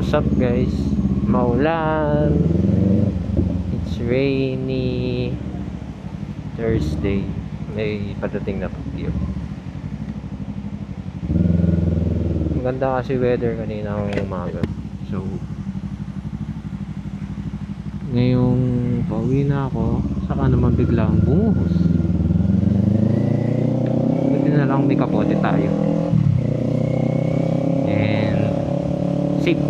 What's up guys? Maulan. It's rainy Thursday. May padating na bagyo. Maganda kasi weather kanina ng umaga. So ngayong pauwi na ako, saka naman biglang bumuhos. Buti na lang may kapote tayo. And safe.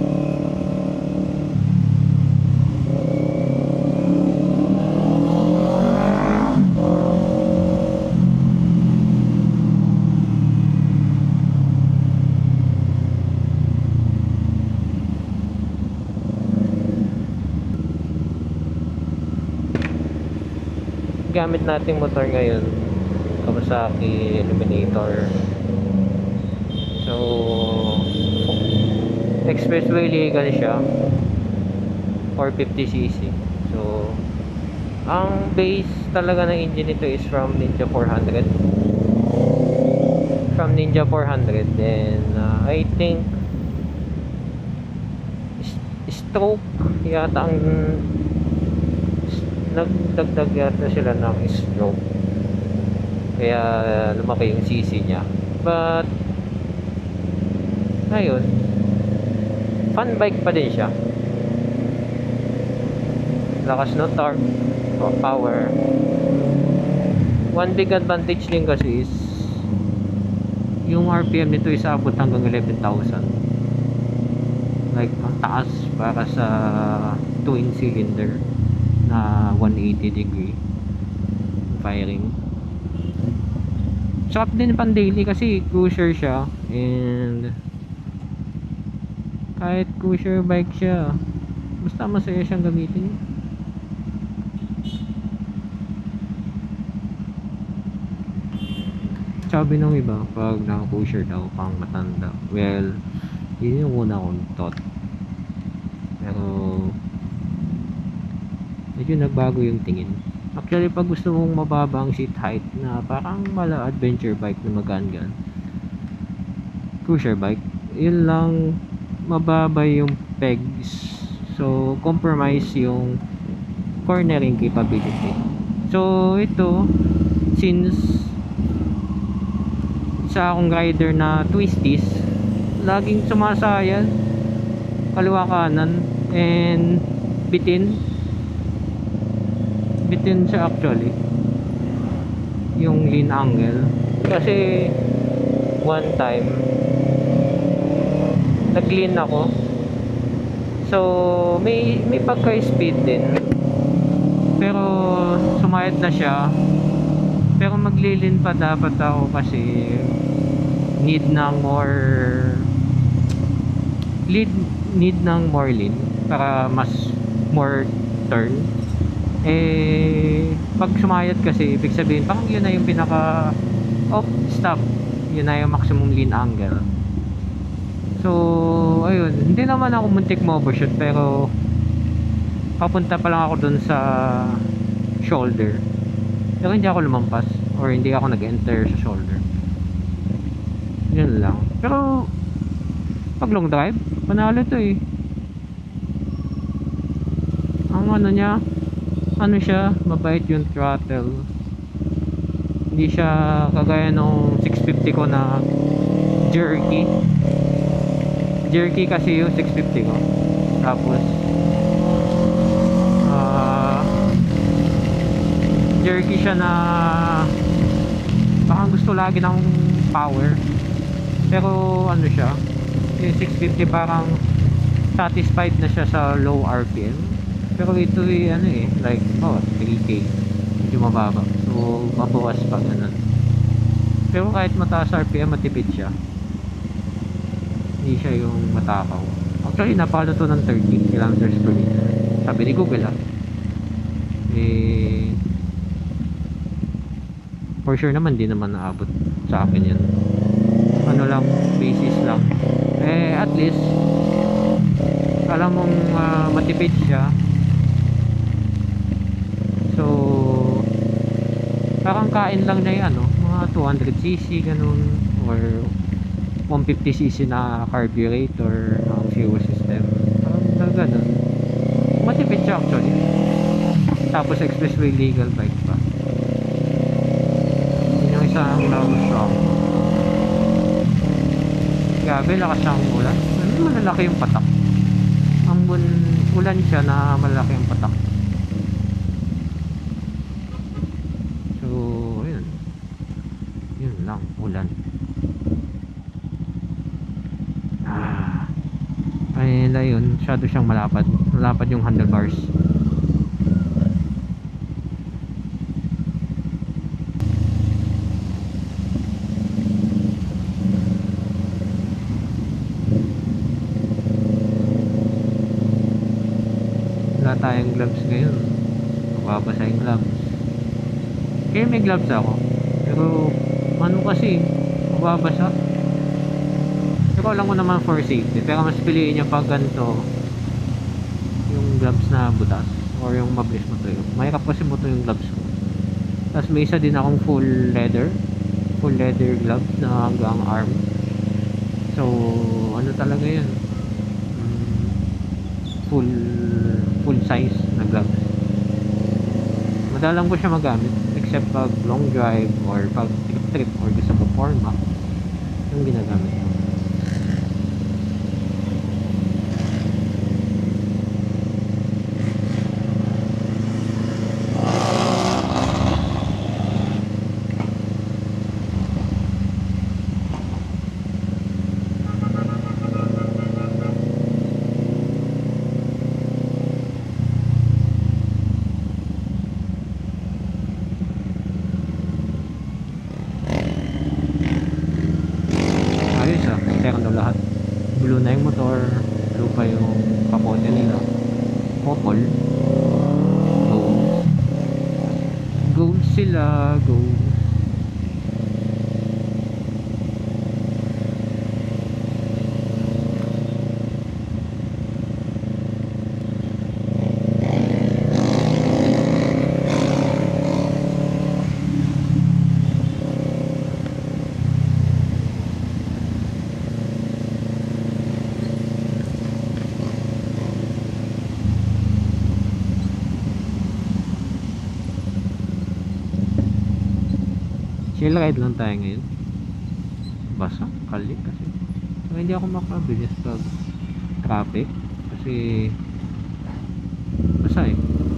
Gamit nating motor ngayon, Kawasaki Eliminator. So expressway legal siya, 450cc. So ang base talaga ng engine nito is from Ninja 400. Then I think stroke yata ang nagdagdag yata sila ng stroke, kaya lumaki yung cc niya. But ngayon, fun bike pa din siya. Lakas no torque o power. One big advantage din kasi is yung RPM nito is abot hanggang 11,000. Like ang taas para sa twin cylinder na 180 degree firing. Sarap din pang daily kasi cruiser siya, and kahit cruiser bike siya, basta masaya siyang gamitin. Sabi ng iba, pag naka-cruiser daw pang matanda. Well, yun yung una kong thought. Pero medyo nagbago yung tingin. Actually, pag gusto mong mababa ang seat height na parang mala adventure bike na magaan-gaan, cruiser bike, yun lang, mababa yung pegs. So compromise yung cornering capability. So ito, since sa akong rider na twisties, laging sumasayad kaliwa kanan, and bitin siya actually yung lean angle. Kasi one time nag-lean ako, so may pagka-speed din, pero sumayad na siya. Pero maglilin pa dapat ako kasi need ng more lean para mas more turn. Pag sumayad kasi, ibig sabihin parang yun na yung pinaka stop, yun na yung maximum lean angle. So ayun, hindi naman ako muntik mo overshoot, pero papunta pa lang ako dun sa shoulder, pero hindi ako lumampas or hindi ako nag-enter sa shoulder. Yun lang. Pero pag long drive, panalo to eh. Ang ano niya, ano siya, mabait yung throttle. Hindi siya kagaya nung 650 ko na jerky kasi yung 650 ko. Tapos jerky siya na parang gusto lagi ng power, pero ano siya, yung 650 parang satisfied na siya sa low RPM. Pero ito ano like 3K, medyo mababa, so mabawas pa ganun. Pero kahit mataas RPM, matipid siya, hindi siya yung matakaw. Actually napakala to ng 30 kilometers per liter, sabi ni Google for sure naman di naman naabot sa akin yan. Ano lang, basis lang. At least alam mong matipid siya. So parang kain lang na yan, mga 200cc ganun, or 150cc na carburetor ang fuel system. ganun. Matipid siya actually. Tapos expressway legal bike pa. Yun yung isang nagustuhan ko. Grabe, lakas ng ulan. Malalaki yung patak. Ulan siya na malalaki yung patak. So, yun. Yun lang, ulan. Ay, yun, masyado siyang malapad. Malapad yung handlebars. Wala tayong gloves ngayon. Mababasa yung gloves. Kaya may gloves ako. Pero, ano kasi, mababasa. Pero alam ko naman for safety. Pero mas piliin niya pag ganito, yung gloves na butas. Or yung mabilis mo to yun. Mahirap kasi mo to yung gloves ko. Tapos may isa din akong full leather gloves na hanggang arm. So, ano talaga yun? Full size na gloves. Madalang ko siya magamit except pag long drive or pag trip or gusto ko forma yung ginagamit ko. Lahat blue na yung motor, blue pa yung kapote nila, couple gold sila, gold. Chill ride lang tayo ngayon. Basa, kali kasi. So, hindi ako makabilis pag traffic kasi basa eh.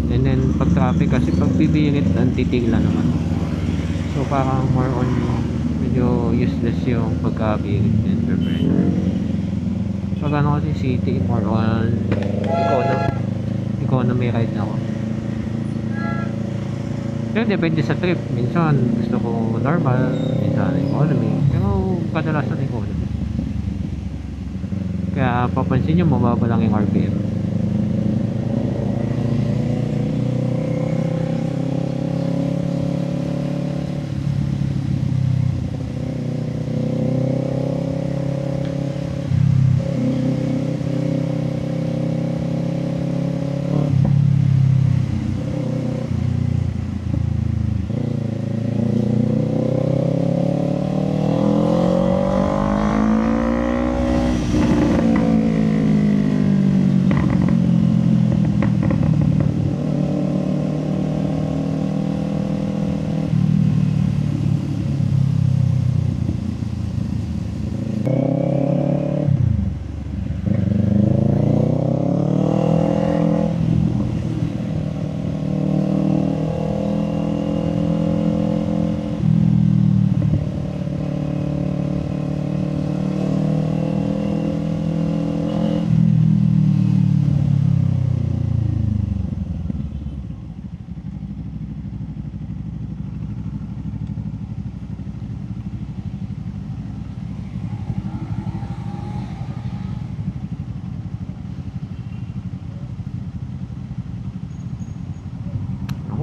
And then pag traffic kasi pag bibirit ang titigla naman. So parang more on medyo useless yung pagkabirit and prepare. Pag ano kasi city, more on economy ride na ako. Pero depende sa trip. Minsan gusto ko normal, minsan economy. Pero kadalasan economy. Kaya papansin nyo, mababa lang yung RPM.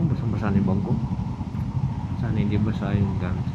Basang-basa yung bangko. Sana hindi basa yung gamit.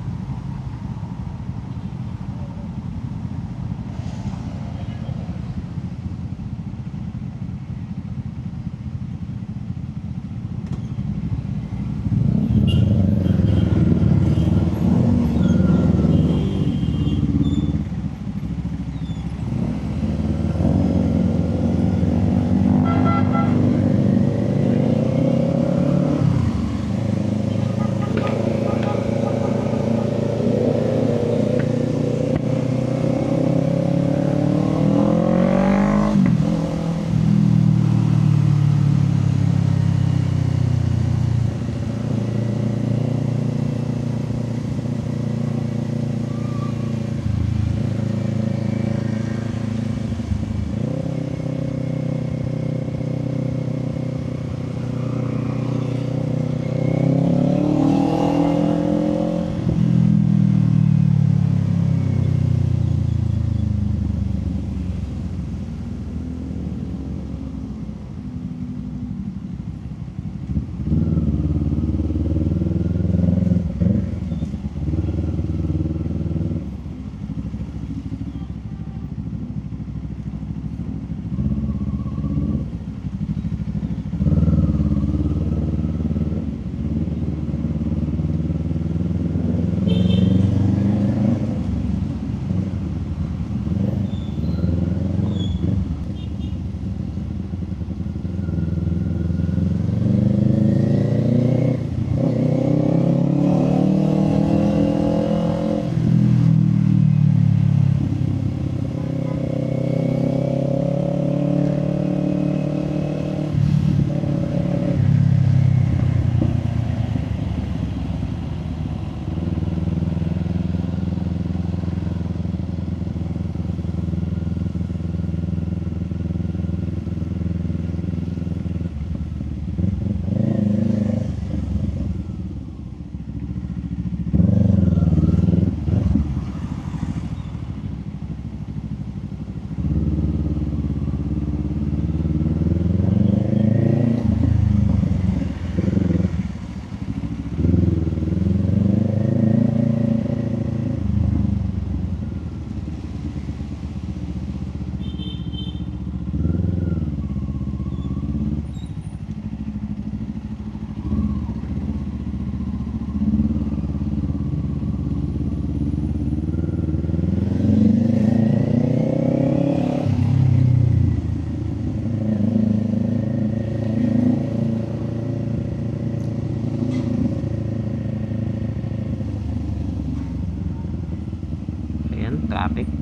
traffic.